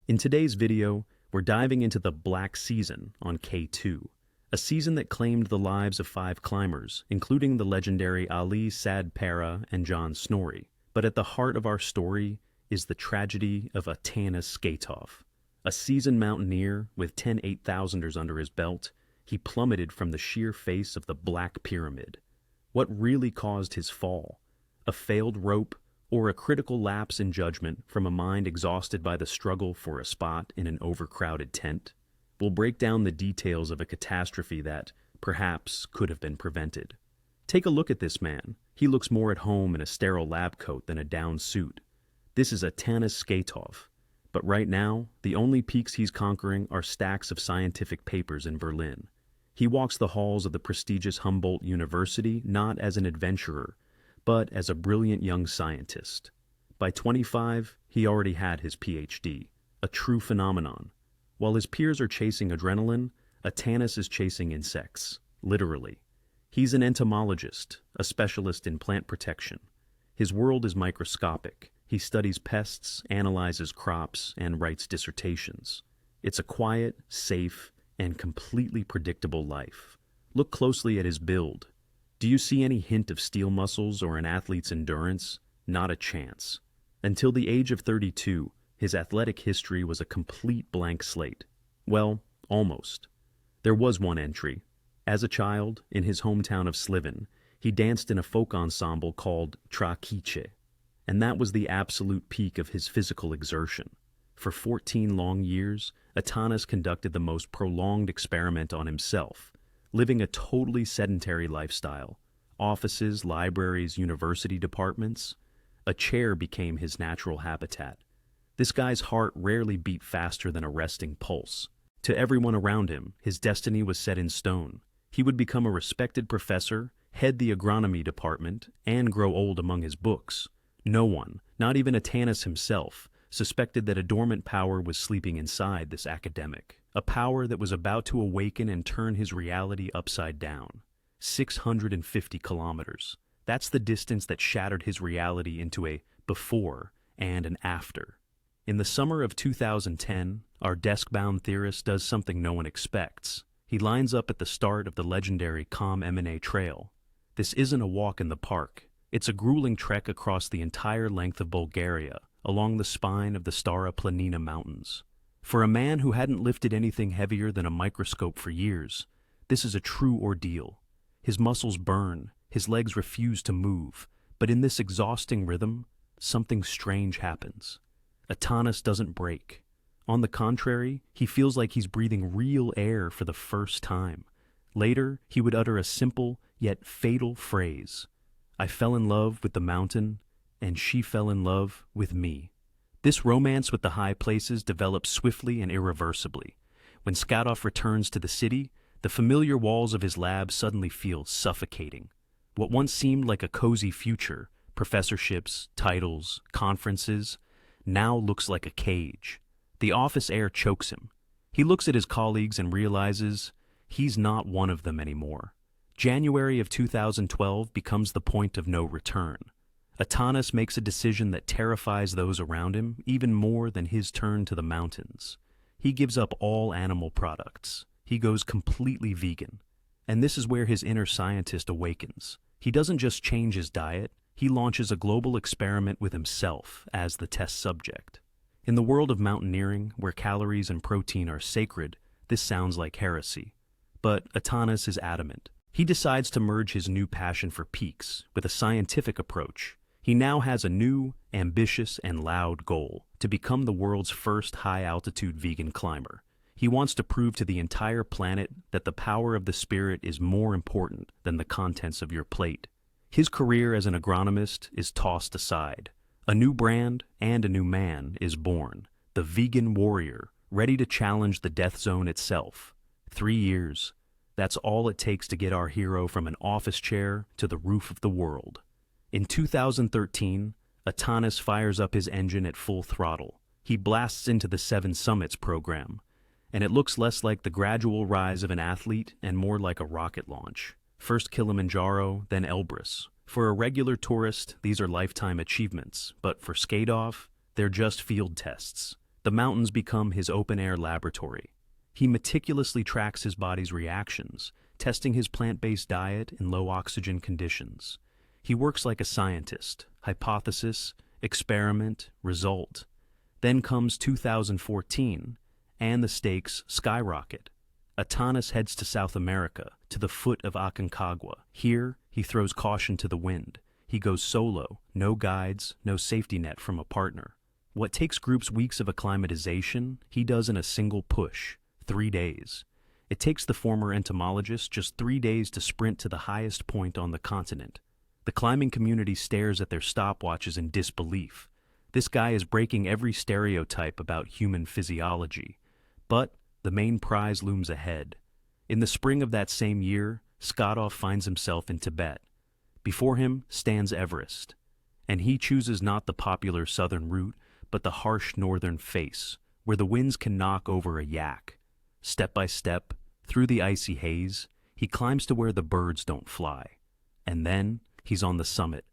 In today's video, we're diving into the Black Season on K2, a season that claimed the lives of 5 climbers, including the legendary Ali Sadpara and John Snorri. But at the heart of our story is the tragedy of Atanas Skatov. A seasoned mountaineer with 10 8,000ers under his belt, he plummeted from the sheer face of the Black Pyramid. What really caused his fall? A failed rope, or a critical lapse in judgment from a mind exhausted by the struggle for a spot in an overcrowded tent? We'll break down the details of a catastrophe that, perhaps, could have been prevented. Take a look at this man. He looks more at home in a sterile lab coat than a down suit. This is Atanas Skatov. But right now, the only peaks he's conquering are stacks of scientific papers in Berlin. He walks the halls of the prestigious Humboldt University not as an adventurer, but as a brilliant young scientist. By 25, he already had his PhD, a true phenomenon. While his peers are chasing adrenaline, Atanas is chasing insects, literally. He's an entomologist, a specialist in plant protection. His world is microscopic. He studies pests, analyzes crops, and writes dissertations. It's a quiet, safe, and completely predictable life. Look closely at his build. Do you see any hint of steel muscles or an athlete's endurance? Not a chance. Until the age of 32, his athletic history was a complete blank slate. Well, almost. There was one entry. As a child, in his hometown of Sliven, he danced in a folk ensemble called tragedies, and that was the absolute peak of his physical exertion. For 14 long years, Atanas conducted the most prolonged experiment on himself, living a totally sedentary lifestyle. Offices, libraries, university departments. A chair became his natural habitat. This guy's heart rarely beat faster than a resting pulse. To everyone around him, his destiny was set in stone. He would become a respected professor, head the agronomy department, and grow old among his books. No one, not even Atanas himself, suspected that a dormant power was sleeping inside this academic, a power that was about to awaken and turn his reality upside down. 650 kilometers. That's the distance that shattered his reality into a before and an after. In the summer of 2010, our desk-bound theorist does something no one expects. He lines up at the start of the legendary Com Trail. This isn't a walk in the park. It's a grueling trek across the entire length of Bulgaria, along the spine of the Stara Planina Mountains. For a man who hadn't lifted anything heavier than a microscope for years, this is a true ordeal. His muscles burn, his legs refuse to move, but in this exhausting rhythm, something strange happens. Atanas doesn't break. On the contrary, he feels like he's breathing real air for the first time. Later, he would utter a simple yet fatal phrase: "I fell in love with the mountain, and she fell in love with me." This romance with the high places develops swiftly and irreversibly. When Skatov returns to the city, the familiar walls of his lab suddenly feel suffocating. What once seemed like a cozy future, professorships, titles, conferences, now looks like a cage. The office air chokes him. He looks at his colleagues and realizes he's not one of them anymore. January of 2012 becomes the point of no return. Atanas makes a decision that terrifies those around him even more than his turn to the mountains. He gives up all animal products. He goes completely vegan. And this is where his inner scientist awakens. He doesn't just change his diet, he launches a global experiment with himself as the test subject. In the world of mountaineering, where calories and protein are sacred, this sounds like heresy. But Atanas is adamant. He decides to merge his new passion for peaks with a scientific approach. He now has a new, ambitious, and loud goal: to become the world's first high-altitude vegan climber. He wants to prove to the entire planet that the power of the spirit is more important than the contents of your plate. His career as an agronomist is tossed aside. A new brand and a new man is born, the vegan warrior, ready to challenge the death zone itself. 3 years. That's all it takes to get our hero from an office chair to the roof of the world. In 2013, Atanas fires up his engine at full throttle. He blasts into the 7 Summits program, and it looks less like the gradual rise of an athlete and more like a rocket launch. First Kilimanjaro, then Elbrus. For a regular tourist, these are lifetime achievements, but for Skatov, they're just field tests. The mountains become his open-air laboratory. He meticulously tracks his body's reactions, testing his plant-based diet in low-oxygen conditions. He works like a scientist: hypothesis, experiment, result. Then comes 2014, and the stakes skyrocket. Atanas heads to South America, to the foot of Aconcagua. Here, he throws caution to the wind. He goes solo, no guides, no safety net from a partner. What takes groups weeks of acclimatization, he does in a single push, 3 days. It takes the former entomologist just 3 days to sprint to the highest point on the continent. The climbing community stares at their stopwatches in disbelief. This guy is breaking every stereotype about human physiology. But the main prize looms ahead. In the spring of that same year, Skatov finds himself in Tibet. Before him stands Everest. And he chooses not the popular southern route, but the harsh northern face, where the winds can knock over a yak. Step by step, through the icy haze, he climbs to where the birds don't fly. And then, he's on the summit.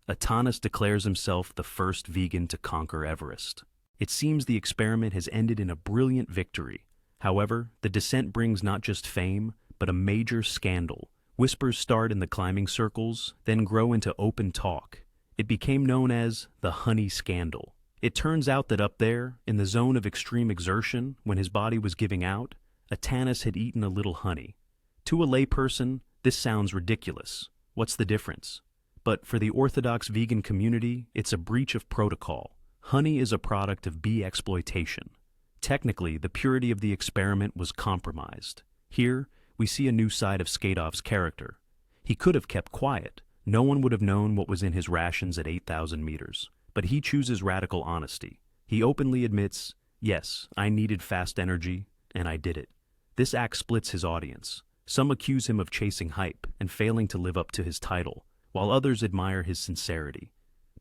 Atanas declares himself the first vegan to conquer Everest. It seems the experiment has ended in a brilliant victory. However, the descent brings not just fame, but a major scandal. Whispers start in the climbing circles, then grow into open talk. It became known as the honey scandal. It turns out that up there, in the zone of extreme exertion, when his body was giving out, Atanas had eaten a little honey. To a layperson, this sounds ridiculous. What's the difference? But for the orthodox vegan community, it's a breach of protocol. Honey is a product of bee exploitation. Technically, the purity of the experiment was compromised. Here, we see a new side of Skatov's character. He could have kept quiet. No one would have known what was in his rations at 8,000 meters. But he chooses radical honesty. He openly admits, yes, I needed fast energy, and I did it. This act splits his audience. Some accuse him of chasing hype and failing to live up to his title, while others admire his sincerity.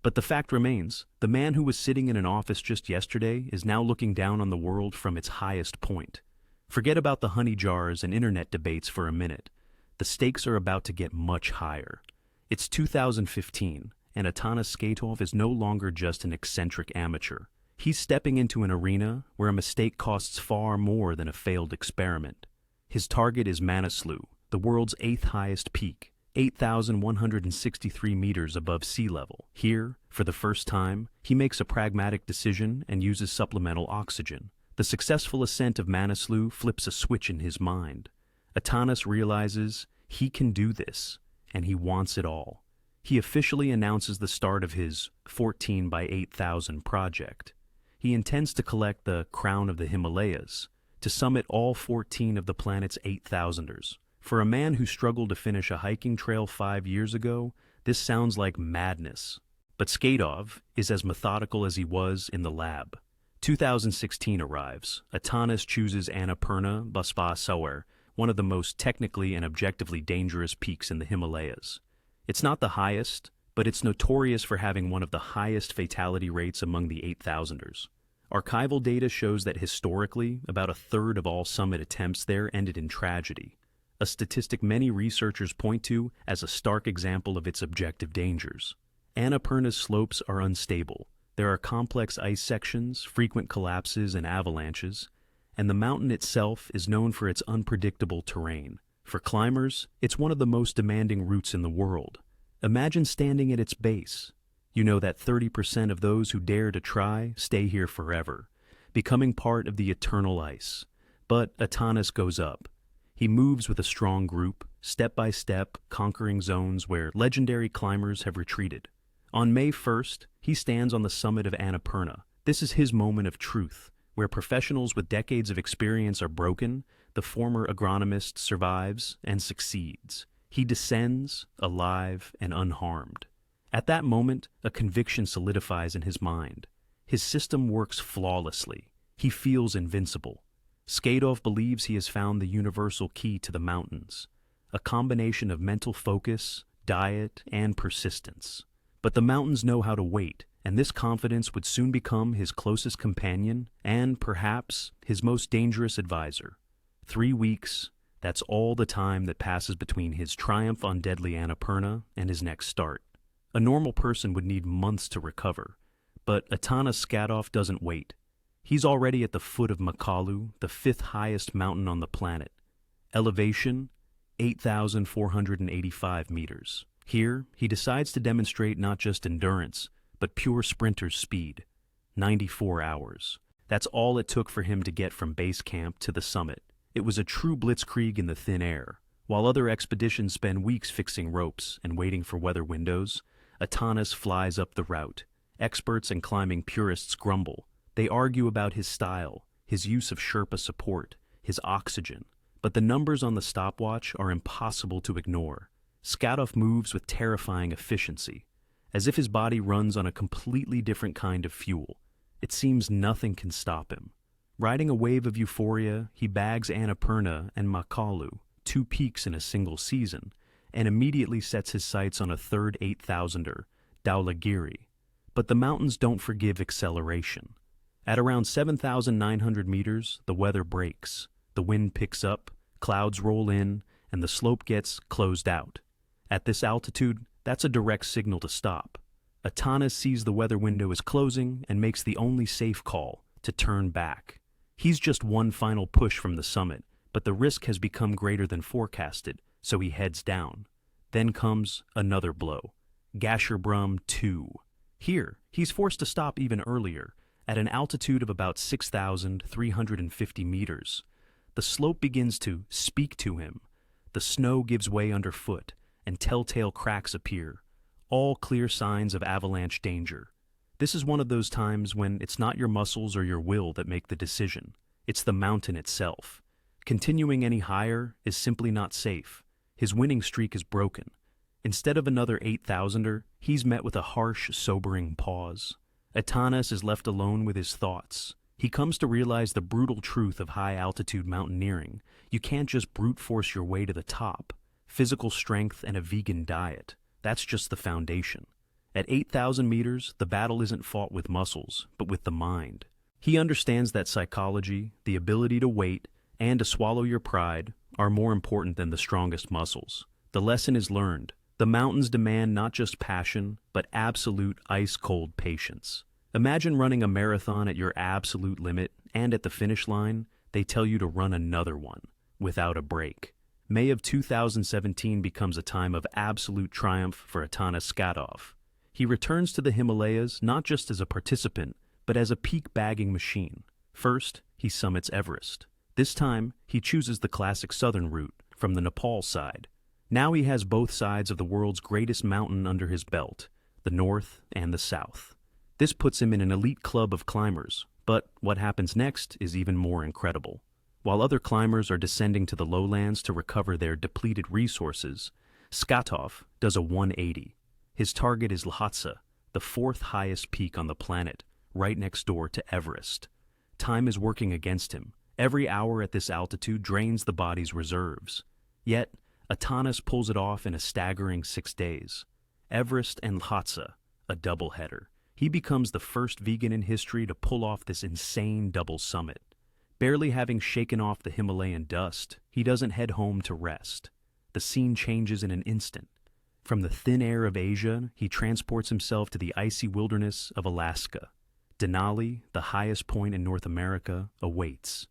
But the fact remains, the man who was sitting in an office just yesterday is now looking down on the world from its highest point. Forget about the honey jars and internet debates for a minute. The stakes are about to get much higher. It's 2015. And Atanas Skatov is no longer just an eccentric amateur. He's stepping into an arena where a mistake costs far more than a failed experiment. His target is Manaslu, the world's 8th highest peak, 8,163 meters above sea level. Here, for the first time, he makes a pragmatic decision and uses supplemental oxygen. The successful ascent of Manaslu flips a switch in his mind. Atanas realizes he can do this, and he wants it all. He officially announces the start of his 14 by 8,000 project. He intends to collect the crown of the Himalayas, to summit all 14 of the planet's 8,000ers. For a man who struggled to finish a hiking trail 5 years ago, this sounds like madness. But Skatov is as methodical as he was in the lab. 2016 arrives. Atanas chooses Annapurna Baspa, one of the most technically and objectively dangerous peaks in the Himalayas. It's not the highest, but it's notorious for having one of the highest fatality rates among the 8,000ers. Archival data shows that historically, about a third of all summit attempts there ended in tragedy, a statistic many researchers point to as a stark example of its objective dangers. Annapurna's slopes are unstable. There are complex ice sections, frequent collapses, and avalanches, and the mountain itself is known for its unpredictable terrain. For climbers, it's one of the most demanding routes in the world. Imagine standing at its base. You know that 30% of those who dare to try stay here forever, becoming part of the eternal ice. But Atanas goes up. He moves with a strong group, step by step, conquering zones where legendary climbers have retreated. On May 1st, he stands on the summit of Annapurna. This is his moment of truth, where professionals with decades of experience are broken. The former agronomist survives and succeeds. He descends, alive and unharmed. At that moment, a conviction solidifies in his mind. His system works flawlessly. He feels invincible. Skatov believes he has found the universal key to the mountains, a combination of mental focus, diet, and persistence. But the mountains know how to wait, and this confidence would soon become his closest companion and, perhaps, his most dangerous advisor. 3 weeks, that's all the time that passes between his triumph on deadly Annapurna and his next start. A normal person would need months to recover, but Atanas Skatov doesn't wait. He's already at the foot of Makalu, the fifth highest mountain on the planet. Elevation, 8,485 meters. Here, he decides to demonstrate not just endurance, but pure sprinter's speed. 94 hours. That's all it took for him to get from base camp to the summit. It was a true blitzkrieg in the thin air. While other expeditions spend weeks fixing ropes and waiting for weather windows, Atanas flies up the route. Experts and climbing purists grumble. They argue about his style, his use of Sherpa support, his oxygen. But the numbers on the stopwatch are impossible to ignore. Skatov moves with terrifying efficiency, as if his body runs on a completely different kind of fuel. It seems nothing can stop him. Riding a wave of euphoria, he bags Annapurna and Makalu, two peaks in a single season, and immediately sets his sights on a third 8,000er, Dhaulagiri. But the mountains don't forgive acceleration. At around 7,900 meters, the weather breaks. The wind picks up, clouds roll in, and the slope gets closed out. At this altitude, that's a direct signal to stop. Atanas sees the weather window is closing and makes the only safe call, to turn back. He's just one final push from the summit, but the risk has become greater than forecasted, so he heads down. Then comes another blow. Gasherbrum 2. Here, he's forced to stop even earlier, at an altitude of about 6,350 meters. The slope begins to speak to him. The snow gives way underfoot, and telltale cracks appear, all clear signs of avalanche danger. This is one of those times when it's not your muscles or your will that make the decision. It's the mountain itself. Continuing any higher is simply not safe. His winning streak is broken. Instead of another 8,000er, he's met with a harsh, sobering pause. Atanas is left alone with his thoughts. He comes to realize the brutal truth of high-altitude mountaineering. You can't just brute force your way to the top. Physical strength and a vegan diet, that's just the foundation. At 8,000 meters, the battle isn't fought with muscles, but with the mind. He understands that psychology, the ability to wait, and to swallow your pride are more important than the strongest muscles. The lesson is learned. The mountains demand not just passion, but absolute ice-cold patience. Imagine running a marathon at your absolute limit, and at the finish line, they tell you to run another one, without a break. May of 2017 becomes a time of absolute triumph for Atanas Skatov. He returns to the Himalayas not just as a participant, but as a peak-bagging machine. First, he summits Everest. This time, he chooses the classic southern route, from the Nepal side. Now he has both sides of the world's greatest mountain under his belt, the north and the south. This puts him in an elite club of climbers, but what happens next is even more incredible. While other climbers are descending to the lowlands to recover their depleted resources, Skatov does a 180. His target is Lhasa, the fourth highest peak on the planet, right next door to Everest. Time is working against him. Every hour at this altitude drains the body's reserves. Yet, Atanas pulls it off in a staggering 6 days. Everest and Lhasa, a doubleheader. He becomes the first vegan in history to pull off this insane double summit. Barely having shaken off the Himalayan dust, he doesn't head home to rest. The scene changes in an instant. From the thin air of Asia, he transports himself to the icy wilderness of Alaska. Denali, the highest point in North America, awaits.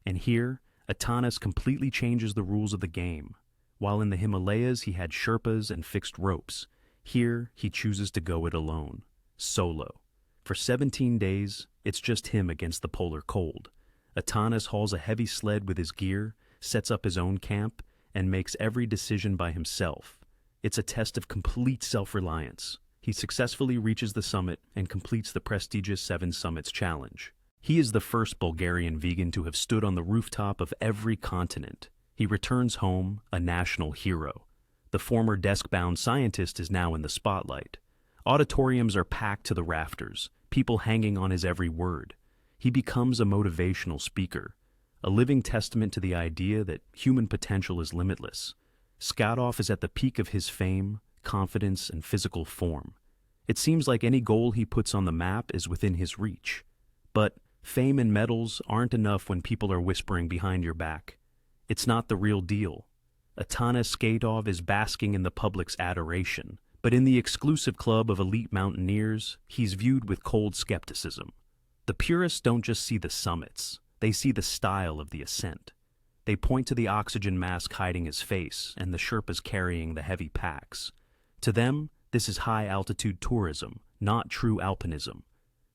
And here, Atanas completely changes the rules of the game. While in the Himalayas he had Sherpas and fixed ropes, here he chooses to go it alone, solo. For 17 days, it's just him against the polar cold. Atanas hauls a heavy sled with his gear, sets up his own camp, and makes every decision by himself. It's a test of complete self-reliance. He successfully reaches the summit and completes the prestigious 7 Summits Challenge. He is the first Bulgarian vegan to have stood on the rooftop of every continent. He returns home a national hero. The former desk-bound scientist is now in the spotlight. Auditoriums are packed to the rafters, people hanging on his every word. He becomes a motivational speaker, a living testament to the idea that human potential is limitless. Skatov is at the peak of his fame, confidence, and physical form. It seems like any goal he puts on the map is within his reach. But fame and medals aren't enough when people are whispering behind your back. It's not the real deal. Atanas Skatov is basking in the public's adoration, but in the exclusive club of elite mountaineers, he's viewed with cold skepticism. The purists don't just see the summits, they see the style of the ascent. They point to the oxygen mask hiding his face and the Sherpas carrying the heavy packs. To them, this is high-altitude tourism, not true alpinism.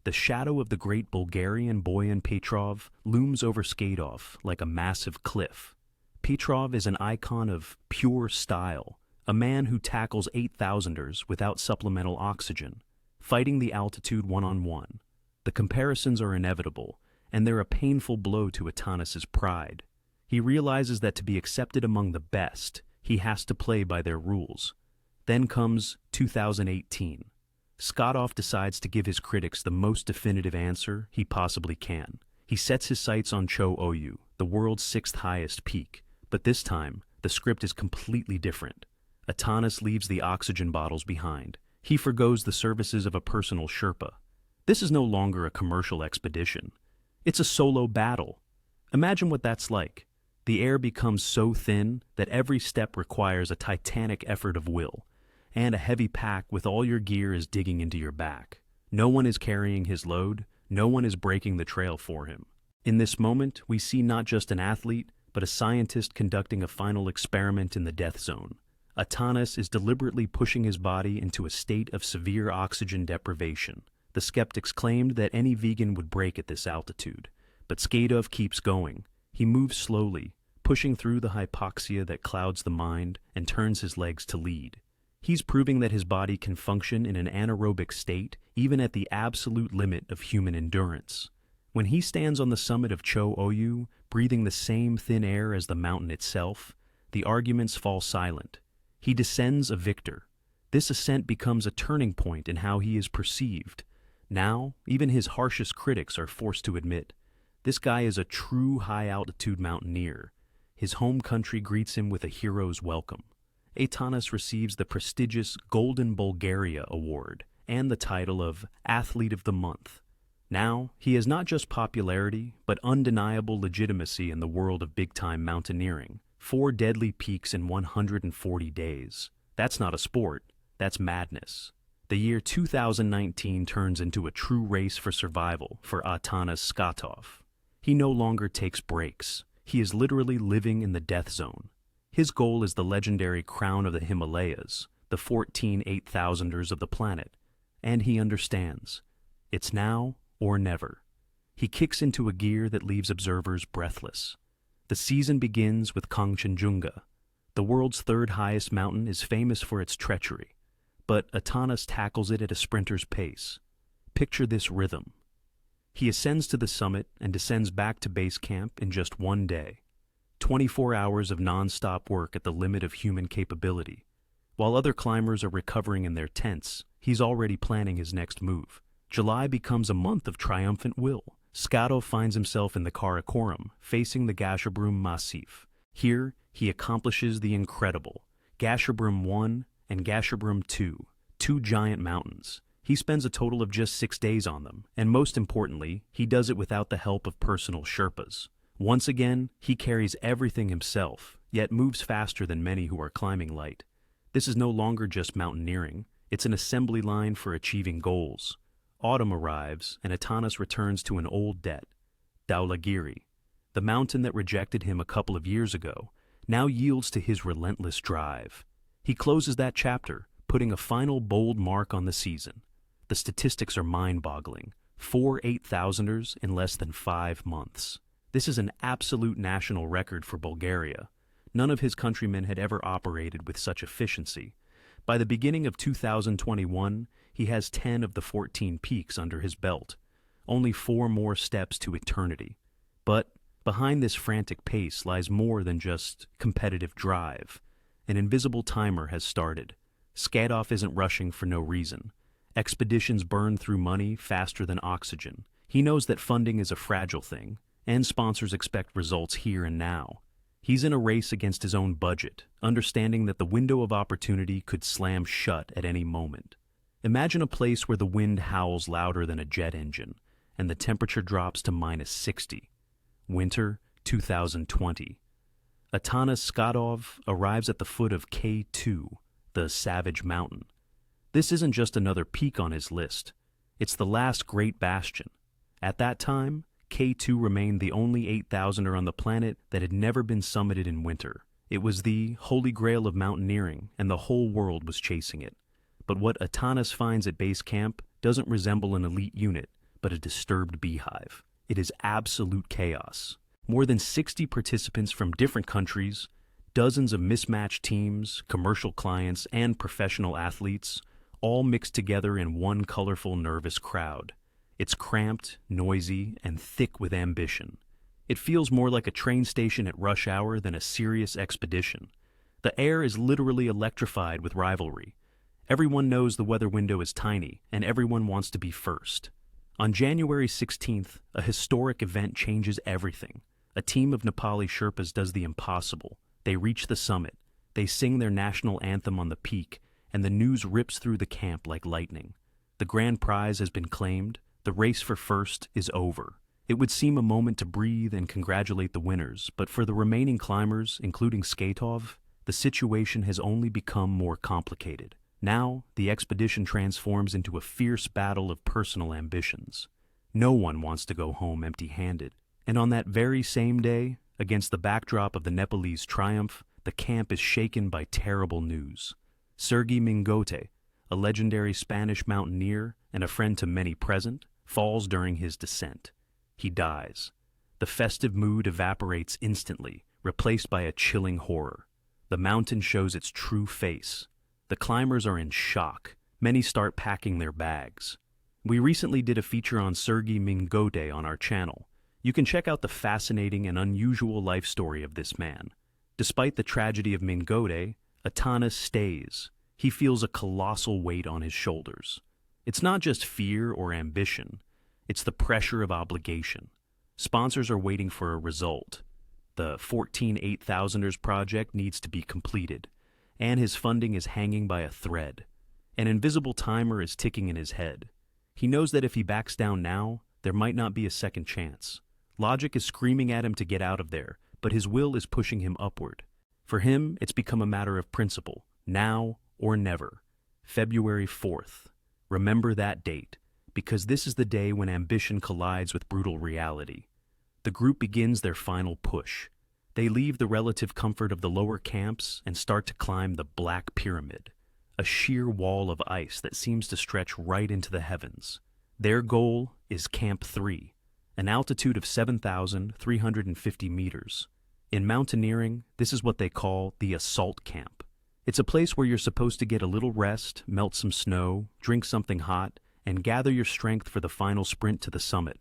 The shadow of the great Bulgarian Boyan Petrov looms over Skatov like a massive cliff. Petrov is an icon of pure style, a man who tackles 8,000ers without supplemental oxygen, fighting the altitude one-on-one. The comparisons are inevitable, and they're a painful blow to Atanas' pride. He realizes that to be accepted among the best, he has to play by their rules. Then comes 2018. Skatov decides to give his critics the most definitive answer he possibly can. He sets his sights on Cho Oyu, the world's 6th highest peak, but this time, the script is completely different. Atanas leaves the oxygen bottles behind. He forgoes the services of a personal Sherpa. This is no longer a commercial expedition. It's a solo battle. Imagine what that's like. The air becomes so thin that every step requires a titanic effort of will, and a heavy pack with all your gear is digging into your back. No one is carrying his load, no one is breaking the trail for him. In this moment, we see not just an athlete, but a scientist conducting a final experiment in the death zone. Atanas is deliberately pushing his body into a state of severe oxygen deprivation. The skeptics claimed that any vegan would break at this altitude, but Skatov keeps going. He moves slowly, pushing through the hypoxia that clouds the mind and turns his legs to lead. He's proving that his body can function in an anaerobic state even at the absolute limit of human endurance. When he stands on the summit of Cho Oyu, breathing the same thin air as the mountain itself, the arguments fall silent. He descends a victor. This ascent becomes a turning point in how he is perceived. Now, even his harshest critics are forced to admit, this guy is a true high-altitude mountaineer. His home country greets him with a hero's welcome. Atanas receives the prestigious Golden Bulgaria Award and the title of Athlete of the Month. Now, he has not just popularity, but undeniable legitimacy in the world of big-time mountaineering. 4 deadly peaks in 140 days. That's not a sport, that's madness. The year 2019 turns into a true race for survival for Atanas Skatov. He no longer takes breaks. He is literally living in the death zone. His goal is the legendary crown of the Himalayas, the 14 8,000ers of the planet, and he understands. It's now or never. He kicks into a gear that leaves observers breathless. The season begins with Kangchenjunga. The world's 3rd highest mountain is famous for its treachery, but Atanas tackles it at a sprinter's pace. Picture this rhythm. He ascends to the summit and descends back to base camp in just 1 day. 24 hours of non-stop work at the limit of human capability. While other climbers are recovering in their tents, he's already planning his next move. July becomes a month of triumphant will. Skatov finds himself in the Karakoram, facing the Gasherbrum Massif. Here, he accomplishes the incredible. Gasherbrum 1 and Gasherbrum 2, 2 giant mountains. He spends a total of just 6 days on them, and most importantly, he does it without the help of personal Sherpas. Once again, he carries everything himself, yet moves faster than many who are climbing light. This is no longer just mountaineering, it's an assembly line for achieving goals. Autumn arrives, and Atanas returns to an old debt. Dhaulagiri, the mountain that rejected him a couple of years ago, now yields to his relentless drive. He closes that chapter, putting a final bold mark on the season. The statistics are mind-boggling. 4 8,000ers in less than 5 months. This is an absolute national record for Bulgaria. None of his countrymen had ever operated with such efficiency. By the beginning of 2021, he has 10 of the 14 peaks under his belt. Only 4 more steps to eternity. But behind this frantic pace lies more than just competitive drive. An invisible timer has started. Skatov isn't rushing for no reason. Expeditions burn through money faster than oxygen. He knows that funding is a fragile thing, and sponsors expect results here and now. He's in a race against his own budget, understanding that the window of opportunity could slam shut at any moment. Imagine a place where the wind howls louder than a jet engine, and the temperature drops to -60. Winter 2020. Atanas Skatov arrives at the foot of K2, the Savage Mountain. This isn't just another peak on his list. It's the last great bastion. At that time, K2 remained the only 8,000er on the planet that had never been summited in winter. It was the holy grail of mountaineering, and the whole world was chasing it. But what Atanas finds at base camp doesn't resemble an elite unit, but a disturbed beehive. It is absolute chaos. More than 60 participants from different countries, dozens of mismatched teams, commercial clients, and professional athletes, all mixed together in one colorful, nervous crowd. It's cramped, noisy, and thick with ambition. It feels more like a train station at rush hour than a serious expedition. The air is literally electrified with rivalry. Everyone knows the weather window is tiny, and everyone wants to be first. On January 16th, a historic event changes everything. A team of Nepali Sherpas does the impossible. They reach the summit. They sing their national anthem on the peak, and the news rips through the camp like lightning. The grand prize has been claimed. The race for first is over. It would seem a moment to breathe and congratulate the winners, but for the remaining climbers, including Skatov, the situation has only become more complicated. Now, the expedition transforms into a fierce battle of personal ambitions. No one wants to go home empty-handed. And on that very same day, against the backdrop of the Nepalese triumph, the camp is shaken by terrible news. Sergi Mingote, a legendary Spanish mountaineer and a friend to many present, falls during his descent. He dies. The festive mood evaporates instantly, replaced by a chilling horror. The mountain shows its true face. The climbers are in shock. Many start packing their bags. We recently did a feature on Sergi Mingote on our channel. You can check out the fascinating and unusual life story of this man. Despite the tragedy of Mingote, Atanas stays. He feels a colossal weight on his shoulders. It's not just fear or ambition. It's the pressure of obligation. Sponsors are waiting for a result. The 14 8,000ers project needs to be completed, and his funding is hanging by a thread. An invisible timer is ticking in his head. He knows that if he backs down now, there might not be a second chance. Logic is screaming at him to get out of there, but his will is pushing him upward. For him, it's become a matter of principle, now or never. February 4th. Remember that date, because this is the day when ambition collides with brutal reality. The group begins their final push. They leave the relative comfort of the lower camps and start to climb the Black Pyramid, a sheer wall of ice that seems to stretch right into the heavens. Their goal is Camp 3, an altitude of 7,350 meters. In mountaineering, this is what they call the assault camp. It's a place where you're supposed to get a little rest, melt some snow, drink something hot, and gather your strength for the final sprint to the summit.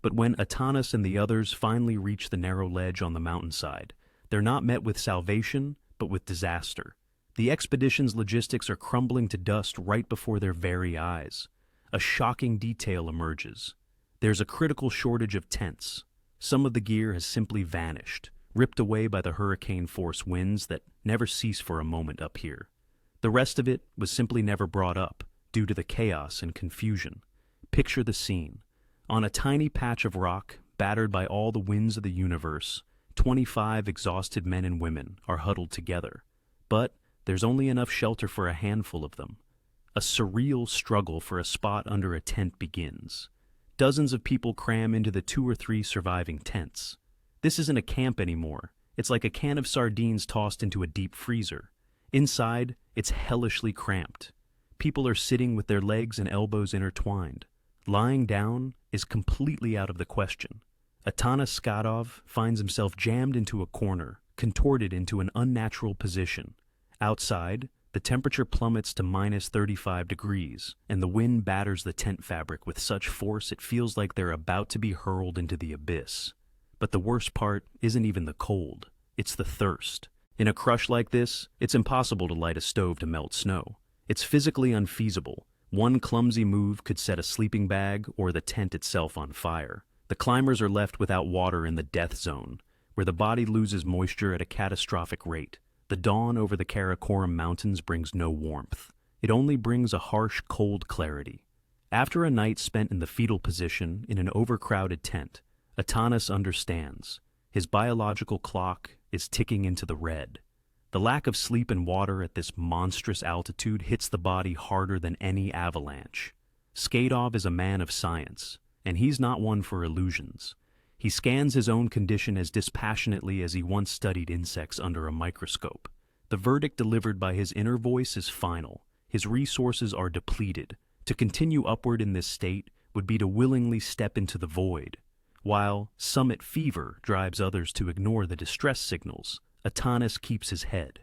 But when Atanas and the others finally reach the narrow ledge on the mountainside, they're not met with salvation, but with disaster. The expedition's logistics are crumbling to dust right before their very eyes. A shocking detail emerges. There's a critical shortage of tents. Some of the gear has simply vanished, ripped away by the hurricane-force winds that never cease for a moment up here. The rest of it was simply never brought up, due to the chaos and confusion. Picture the scene. On a tiny patch of rock, battered by all the winds of the universe, 25 exhausted men and women are huddled together. But there's only enough shelter for a handful of them. A surreal struggle for a spot under a tent begins. Dozens of people cram into the 2 or 3 surviving tents. This isn't a camp anymore. It's like a can of sardines tossed into a deep freezer. Inside, it's hellishly cramped. People are sitting with their legs and elbows intertwined. Lying down is completely out of the question. Atanas Skatov finds himself jammed into a corner, contorted into an unnatural position. Outside, the temperature plummets to minus 35 degrees, and the wind batters the tent fabric with such force it feels like they're about to be hurled into the abyss. But the worst part isn't even the cold, it's the thirst. In a crush like this, it's impossible to light a stove to melt snow. It's physically unfeasible. One clumsy move could set a sleeping bag or the tent itself on fire. The climbers are left without water in the death zone, where the body loses moisture at a catastrophic rate. The dawn over the Karakoram Mountains brings no warmth. It only brings a harsh, cold clarity. After a night spent in the fetal position in an overcrowded tent, Atanas understands. His biological clock is ticking into the red. The lack of sleep and water at this monstrous altitude hits the body harder than any avalanche. Skatov is a man of science, and he's not one for illusions. He scans his own condition as dispassionately as he once studied insects under a microscope. The verdict delivered by his inner voice is final. His resources are depleted. To continue upward in this state would be to willingly step into the void. While summit fever drives others to ignore the distress signals, Atanas keeps his head.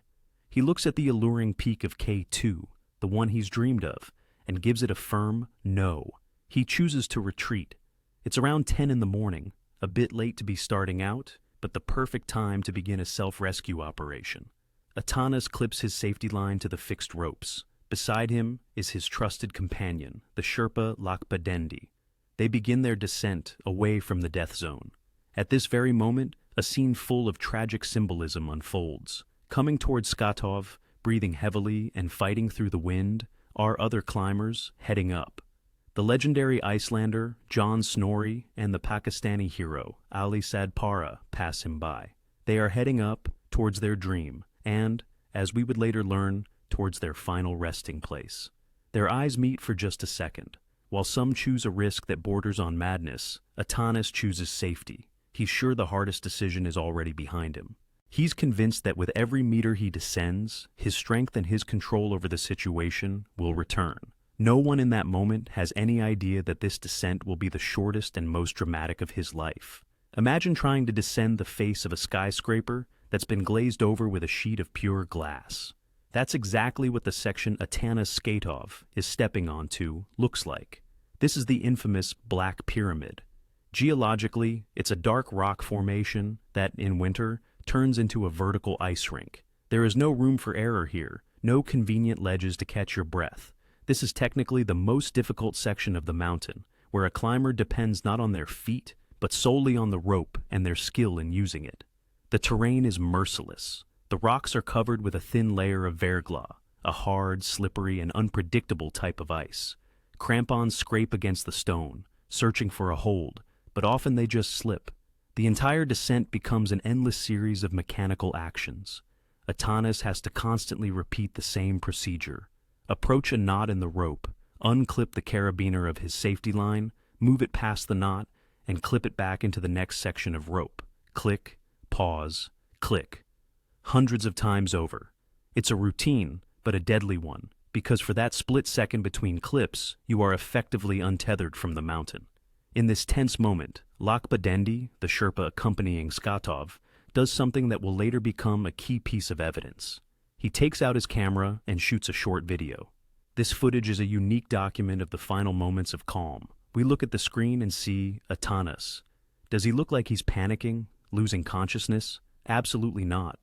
He looks at the alluring peak of K2, the one he's dreamed of, and gives it a firm no. He chooses to retreat. It's around 10 in the morning, a bit late to be starting out, but the perfect time to begin a self-rescue operation. Atanas clips his safety line to the fixed ropes. Beside him is his trusted companion, the Sherpa Lakpadendi. They begin their descent away from the death zone. At this very moment, a scene full of tragic symbolism unfolds. Coming towards Skatov, breathing heavily and fighting through the wind, are other climbers heading up. The legendary Icelander, John Snorri, and the Pakistani hero, Ali Sadpara, pass him by. They are heading up towards their dream and, as we would later learn, towards their final resting place. Their eyes meet for just a second. While some choose a risk that borders on madness, Atanas chooses safety. He's sure the hardest decision is already behind him. He's convinced that with every meter he descends, his strength and his control over the situation will return. No one in that moment has any idea that this descent will be the shortest and most dramatic of his life. Imagine trying to descend the face of a skyscraper that's been glazed over with a sheet of pure glass. That's exactly what the section Atanas Skatov is stepping onto looks like. This is the infamous Black Pyramid. Geologically, it's a dark rock formation that, in winter, turns into a vertical ice rink. There is no room for error here, no convenient ledges to catch your breath. This is technically the most difficult section of the mountain, where a climber depends not on their feet, but solely on the rope and their skill in using it. The terrain is merciless. The rocks are covered with a thin layer of verglas, a hard, slippery, and unpredictable type of ice. Crampons scrape against the stone, searching for a hold, but often they just slip. The entire descent becomes an endless series of mechanical actions. Atanas has to constantly repeat the same procedure. Approach a knot in the rope, unclip the carabiner of his safety line, move it past the knot, and clip it back into the next section of rope. Click, pause, click. Hundreds of times over. It's a routine, but a deadly one, because for that split second between clips, you are effectively untethered from the mountain. In this tense moment, Lakpadendi, the Sherpa accompanying Skatov, does something that will later become a key piece of evidence. He takes out his camera and shoots a short video. This footage is a unique document of the final moments of calm. We look at the screen and see Atanas. Does he look like he's panicking, losing consciousness? Absolutely not.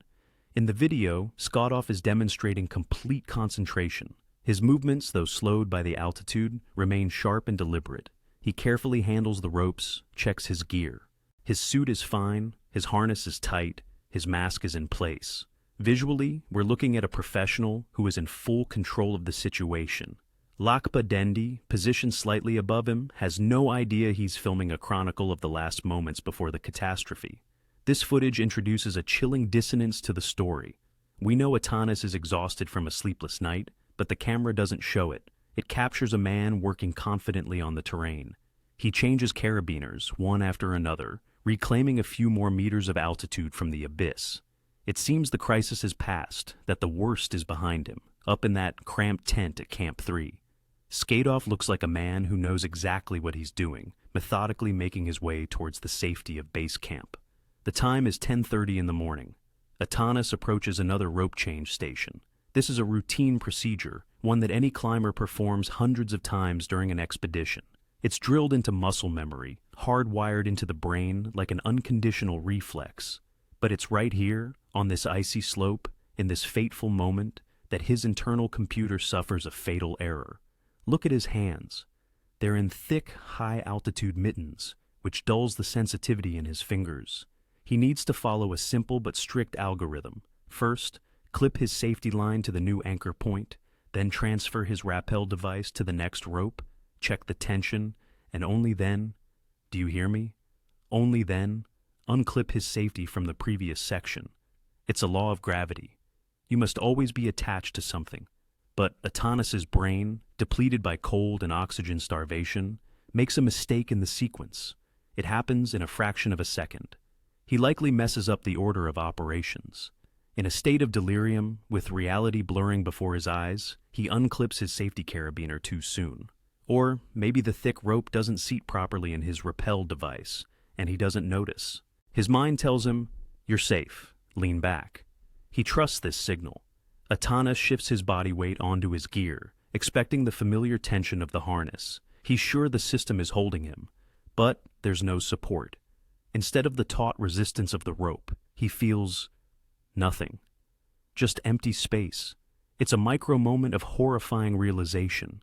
In the video, Skatov is demonstrating complete concentration. His movements, though slowed by the altitude, remain sharp and deliberate. He carefully handles the ropes, checks his gear. His suit is fine, his harness is tight, his mask is in place. Visually, we're looking at a professional who is in full control of the situation. Lakpadendi, positioned slightly above him, has no idea he's filming a chronicle of the last moments before the catastrophe. This footage introduces a chilling dissonance to the story. We know Atanas is exhausted from a sleepless night, but the camera doesn't show it. It captures a man working confidently on the terrain. He changes carabiners, one after another, reclaiming a few more meters of altitude from the abyss. It seems the crisis has passed, that the worst is behind him, up in that cramped tent at Camp 3. Skatov looks like a man who knows exactly what he's doing, methodically making his way towards the safety of base camp. The time is 10:30 in the morning. Atanas approaches another rope change station. This is a routine procedure, one that any climber performs hundreds of times during an expedition. It's drilled into muscle memory, hardwired into the brain like an unconditional reflex. But it's right here, on this icy slope, in this fateful moment, that his internal computer suffers a fatal error. Look at his hands. They're in thick, high-altitude mittens, which dulls the sensitivity in his fingers. He needs to follow a simple but strict algorithm. First, clip his safety line to the new anchor point, then transfer his rappel device to the next rope, check the tension, and only then, do you hear me? Only then, unclip his safety from the previous section. It's a law of gravity. You must always be attached to something. But Atanas' brain, depleted by cold and oxygen starvation, makes a mistake in the sequence. It happens in a fraction of a second. He likely messes up the order of operations. In a state of delirium, with reality blurring before his eyes, he unclips his safety carabiner too soon. Or maybe the thick rope doesn't seat properly in his rappel device, and he doesn't notice. His mind tells him, "You're safe, lean back." He trusts this signal. Atanas shifts his body weight onto his gear, expecting the familiar tension of the harness. He's sure the system is holding him, but there's no support. Instead of the taut resistance of the rope, he feels nothing. Just empty space. It's a micro moment of horrifying realization,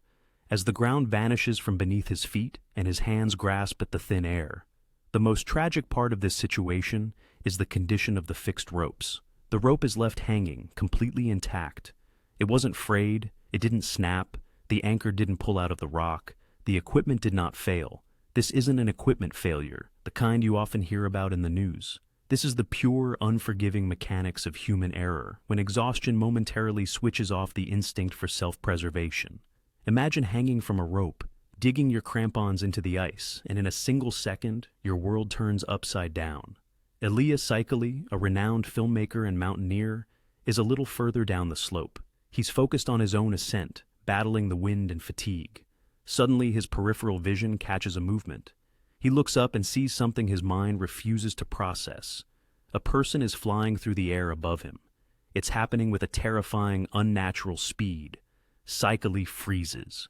as the ground vanishes from beneath his feet and his hands grasp at the thin air. The most tragic part of this situation is the condition of the fixed ropes. The rope is left hanging, completely intact. It wasn't frayed, it didn't snap, the anchor didn't pull out of the rock, the equipment did not fail. This isn't an equipment failure, the kind you often hear about in the news. This is the pure, unforgiving mechanics of human error, when exhaustion momentarily switches off the instinct for self-preservation. Imagine hanging from a rope, digging your crampons into the ice, and in a single second, your world turns upside down. Elias Saikali, a renowned filmmaker and mountaineer, is a little further down the slope. He's focused on his own ascent, battling the wind and fatigue. Suddenly, his peripheral vision catches a movement. He looks up and sees something his mind refuses to process. A person is flying through the air above him. It's happening with a terrifying, unnatural speed. Saikali freezes.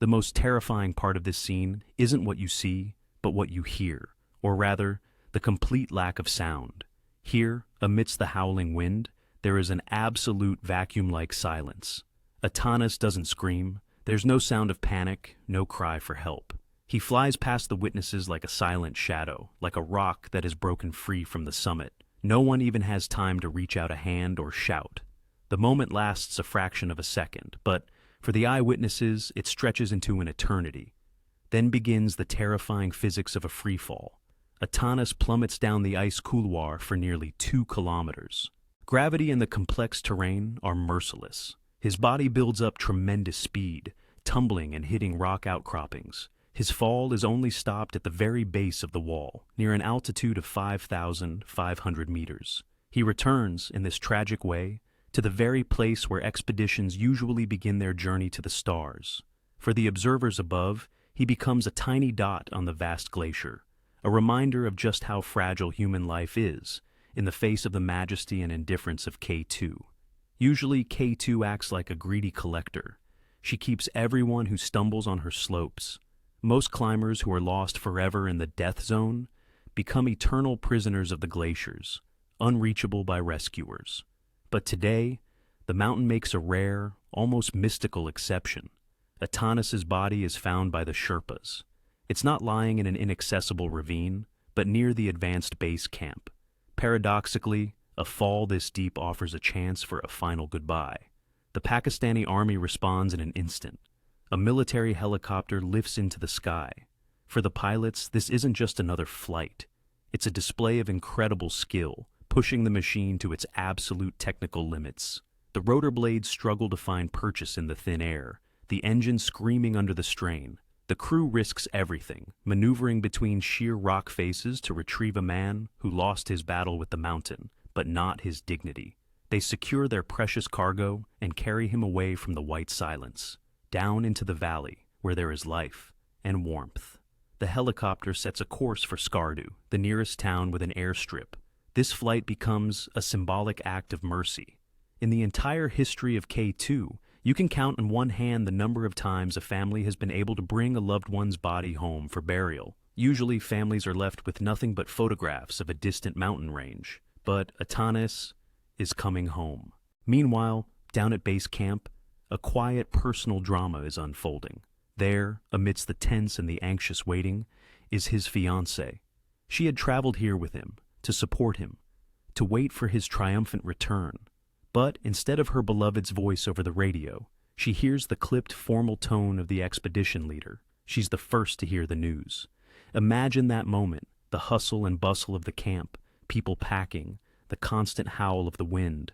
The most terrifying part of this scene isn't what you see, but what you hear, or rather, the complete lack of sound. Here, amidst the howling wind, there is an absolute vacuum-like silence. Atanas doesn't scream. There's no sound of panic, no cry for help. He flies past the witnesses like a silent shadow, like a rock that is broken free from the summit. No one even has time to reach out a hand or shout. The moment lasts a fraction of a second, but for the eyewitnesses, it stretches into an eternity. Then begins the terrifying physics of a freefall. Atanas plummets down the ice couloir for nearly 2 kilometers. Gravity and the complex terrain are merciless. His body builds up tremendous speed, tumbling and hitting rock outcroppings. His fall is only stopped at the very base of the wall, near an altitude of 5,500 meters. He returns, in this tragic way, to the very place where expeditions usually begin their journey to the stars. For the observers above, he becomes a tiny dot on the vast glacier, a reminder of just how fragile human life is, in the face of the majesty and indifference of K2. Usually, K2 acts like a greedy collector. She keeps everyone who stumbles on her slopes. Most climbers who are lost forever in the death zone become eternal prisoners of the glaciers, unreachable by rescuers. But today, the mountain makes a rare, almost mystical exception. Atanas's body is found by the Sherpas. It's not lying in an inaccessible ravine, but near the advanced base camp. Paradoxically, a fall this deep offers a chance for a final goodbye. The Pakistani army responds in an instant. A military helicopter lifts into the sky. For the pilots, this isn't just another flight. It's a display of incredible skill, pushing the machine to its absolute technical limits. The rotor blades struggle to find purchase in the thin air, the engine screaming under the strain. The crew risks everything, maneuvering between sheer rock faces to retrieve a man who lost his battle with the mountain, but not his dignity. They secure their precious cargo and carry him away from the white silence, down into the valley where there is life and warmth. The helicopter sets a course for Skardu, the nearest town with an airstrip. This flight becomes a symbolic act of mercy. In the entire history of K2, you can count on one hand the number of times a family has been able to bring a loved one's body home for burial. Usually, families are left with nothing but photographs of a distant mountain range. But Atanas is coming home. Meanwhile, down at base camp, a quiet personal drama is unfolding. There, amidst the tense and the anxious waiting, is his fiancée. She had traveled here with him, to support him, to wait for his triumphant return. But instead of her beloved's voice over the radio, she hears the clipped formal tone of the expedition leader. She's the first to hear the news. Imagine that moment, the hustle and bustle of the camp, people packing, the constant howl of the wind.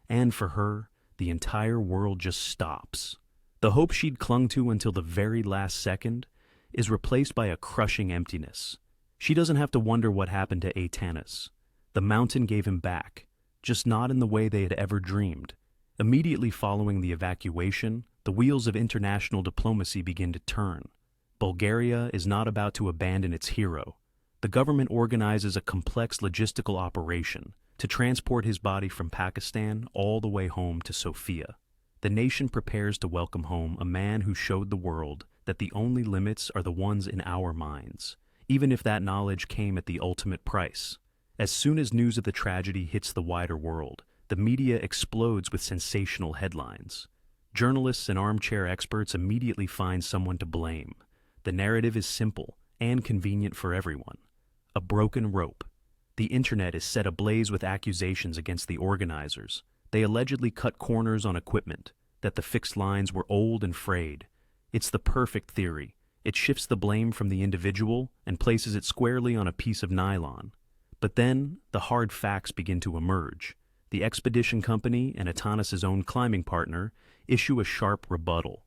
And for her, the entire world just stops. The hope she'd clung to until the very last second is replaced by a crushing emptiness. She doesn't have to wonder what happened to Atanas. The mountain gave him back, just not in the way they had ever dreamed. Immediately following the evacuation, the wheels of international diplomacy begin to turn. Bulgaria is not about to abandon its hero. The government organizes a complex logistical operation to transport his body from Pakistan all the way home to Sofia. The nation prepares to welcome home a man who showed the world that the only limits are the ones in our minds, even if that knowledge came at the ultimate price. As soon as news of the tragedy hits the wider world, the media explodes with sensational headlines. Journalists and armchair experts immediately find someone to blame. The narrative is simple and convenient for everyone. A broken rope. The internet is set ablaze with accusations against the organizers. They allegedly cut corners on equipment, that the fixed lines were old and frayed. It's the perfect theory. It shifts the blame from the individual and places it squarely on a piece of nylon. But then, the hard facts begin to emerge. The expedition company and Atanas' own climbing partner issue a sharp rebuttal.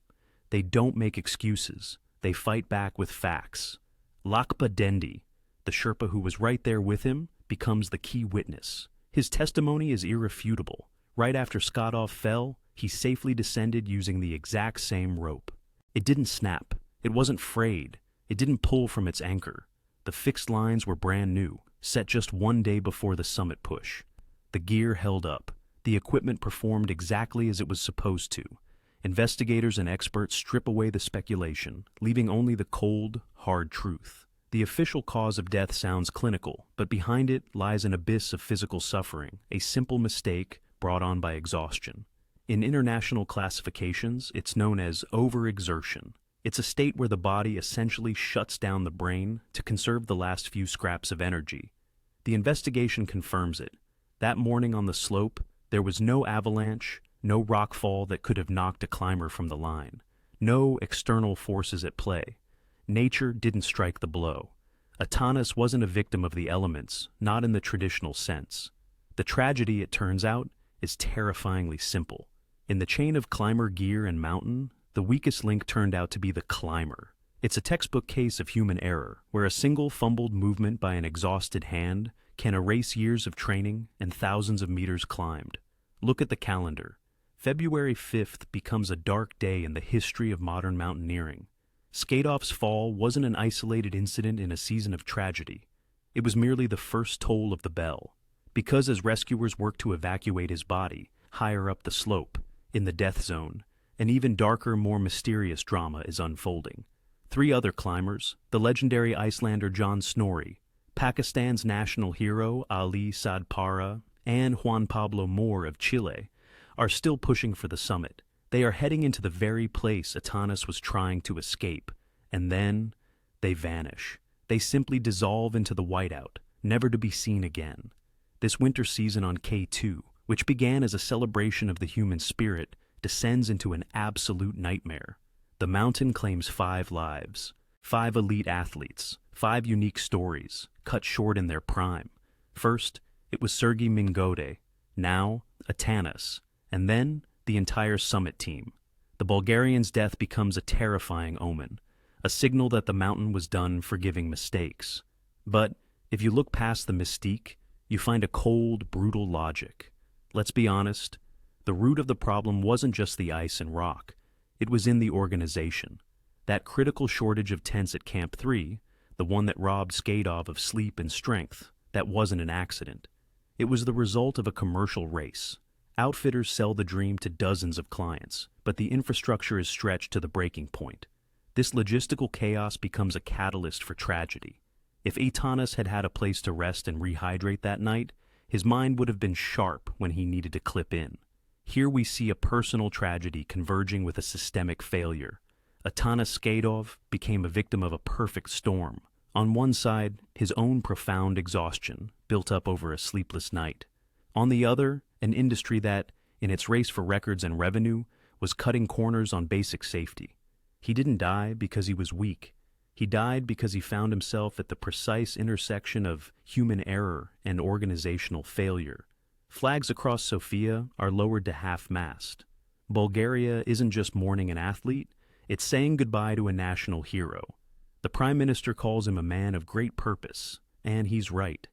They don't make excuses. They fight back with facts. Lakpa Dendi, the Sherpa who was right there with him, becomes the key witness. His testimony is irrefutable. Right after Skatov fell, he safely descended using the exact same rope. It didn't snap. It wasn't frayed. It didn't pull from its anchor. The fixed lines were brand new, set just one day before the summit push. The gear held up. The equipment performed exactly as it was supposed to. Investigators and experts strip away the speculation, leaving only the cold, hard truth. The official cause of death sounds clinical, but behind it lies an abyss of physical suffering, a simple mistake brought on by exhaustion. In international classifications, it's known as overexertion. It's a state where the body essentially shuts down the brain to conserve the last few scraps of energy. The investigation confirms it. That morning on the slope, there was no avalanche, no rockfall that could have knocked a climber from the line. No external forces at play. Nature didn't strike the blow. Atanas wasn't a victim of the elements, not in the traditional sense. The tragedy, it turns out, is terrifyingly simple. In the chain of climber gear and mountain, the weakest link turned out to be the climber. It's a textbook case of human error, where a single fumbled movement by an exhausted hand can erase years of training and thousands of meters climbed. Look at the calendar. February 5th becomes a dark day in the history of modern mountaineering. Skatov's fall wasn't an isolated incident in a season of tragedy. It was merely the first toll of the bell. Because as rescuers worked to evacuate his body, higher up the slope, in the death zone, an even darker, more mysterious drama is unfolding. 3 other climbers, the legendary Icelander John Snorri, Pakistan's national hero Ali Sadpara, and Juan Pablo Moore of Chile, are still pushing for the summit. They are heading into the very place Atanas was trying to escape, and then they vanish. They simply dissolve into the whiteout, never to be seen again. This winter season on K2, which began as a celebration of the human spirit, descends into an absolute nightmare. The mountain claims 5 lives, 5 elite athletes, 5 unique stories, cut short in their prime. First, it was Sergei Mingode, now Atanas, and then the entire summit team. The Bulgarian's death becomes a terrifying omen, a signal that the mountain was done forgiving mistakes. But if you look past the mystique, you find a cold, brutal logic. Let's be honest, the root of the problem wasn't just the ice and rock. It was in the organization. That critical shortage of tents at Camp 3, the one that robbed Skatov of sleep and strength, that wasn't an accident. It was the result of a commercial race. Outfitters sell the dream to dozens of clients, but the infrastructure is stretched to the breaking point. This logistical chaos becomes a catalyst for tragedy. If Atanas had had a place to rest and rehydrate that night, his mind would have been sharp when he needed to clip in. Here we see a personal tragedy converging with a systemic failure. Atanas Skatov became a victim of a perfect storm. On one side, his own profound exhaustion, built up over a sleepless night. On the other, an industry that, in its race for records and revenue, was cutting corners on basic safety. He didn't die because he was weak. He died because he found himself at the precise intersection of human error and organizational failure. Flags across Sofia are lowered to half-mast. Bulgaria isn't just mourning an athlete, it's saying goodbye to a national hero. The Prime Minister calls him a man of great purpose, and he's right.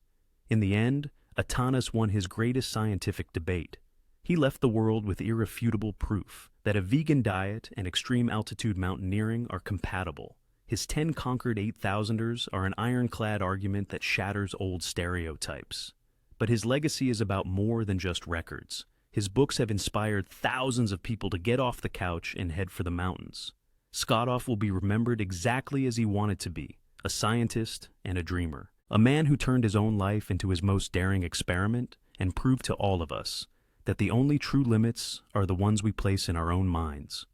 In the end, Atanas won his greatest scientific debate. He left the world with irrefutable proof that a vegan diet and extreme altitude mountaineering are compatible. His 10 conquered 8,000ers are an ironclad argument that shatters old stereotypes. But his legacy is about more than just records. His books have inspired thousands of people to get off the couch and head for the mountains. Skatov will be remembered exactly as he wanted to be, a scientist and a dreamer. A man who turned his own life into his most daring experiment and proved to all of us that the only true limits are the ones we place in our own minds.